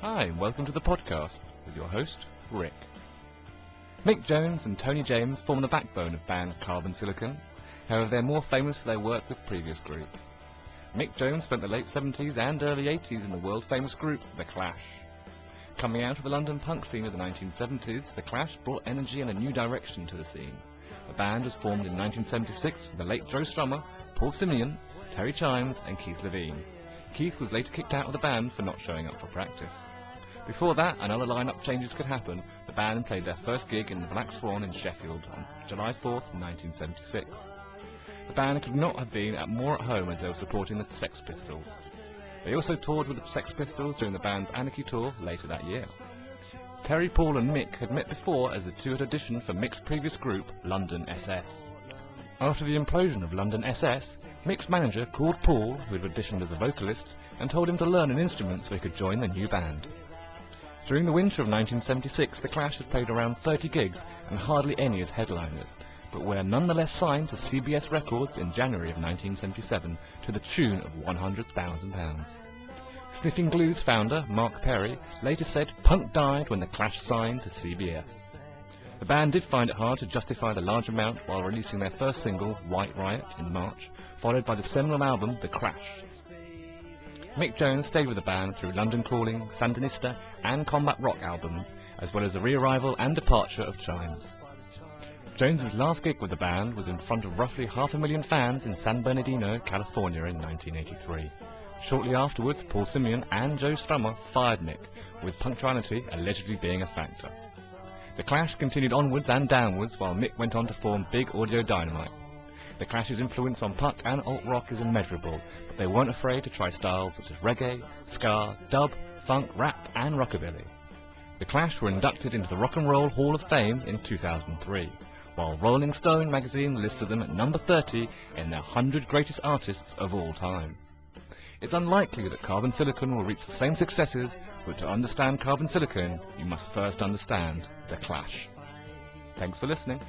Hi, and welcome to the podcast with your host, Rick. Mick Jones and Tony James form the backbone of band Carbon Silicon. However, they're more famous for their work with previous groups. Mick Jones spent the late 70s and early 80s in the world-famous group The Clash. Coming out of the London punk scene of the 1970s, The Clash brought energy and a new direction to the scene. The band was formed in 1976 with the late Joe Strummer, Paul Simeon, Terry Chimes and Keith Levine. Keith was later kicked out of the band for not showing up for practice. Before that, and other line-up changes could happen, the band played their first gig in the Black Swan in Sheffield on July 4th, 1976. The band could not have been more at home as they were supporting the Sex Pistols. They also toured with the Sex Pistols during the band's Anarchy tour later that year. Terry, Paul and Mick had met before as the two had auditioned for Mick's previous group, London SS. After the implosion of London SS, Mick's manager called Paul, who had auditioned as a vocalist, and told him to learn an instrument so he could join the new band. During the winter of 1976, The Clash had played around 30 gigs and hardly any as headliners, but were nonetheless signed to CBS Records in January of 1977 to the tune of £100,000. Sniffing Glue's founder, Mark Perry, later said punk died when The Clash signed to CBS. The band did find it hard to justify the large amount while releasing their first single, White Riot, in March, followed by the seminal album, The Crash. Mick Jones stayed with the band through London Calling, Sandinista and Combat Rock albums, as well as the re-arrival and departure of Chimes. Jones's last gig with the band was in front of roughly 500,000 fans in San Bernardino, California in 1983. Shortly afterwards, Paul Simeon and Joe Strummer fired Mick, with punctuality allegedly being a factor. The Clash continued onwards and downwards while Mick went on to form Big Audio Dynamite. The Clash's influence on punk and alt-rock is immeasurable, but they weren't afraid to try styles such as reggae, ska, dub, funk, rap and rockabilly. The Clash were inducted into the Rock and Roll Hall of Fame in 2003, while Rolling Stone magazine listed them at number 30 in their 100 greatest artists of all time. It's unlikely that Carbon Silicon will reach the same successes, but to understand Carbon Silicon, you must first understand The Clash. Thanks for listening.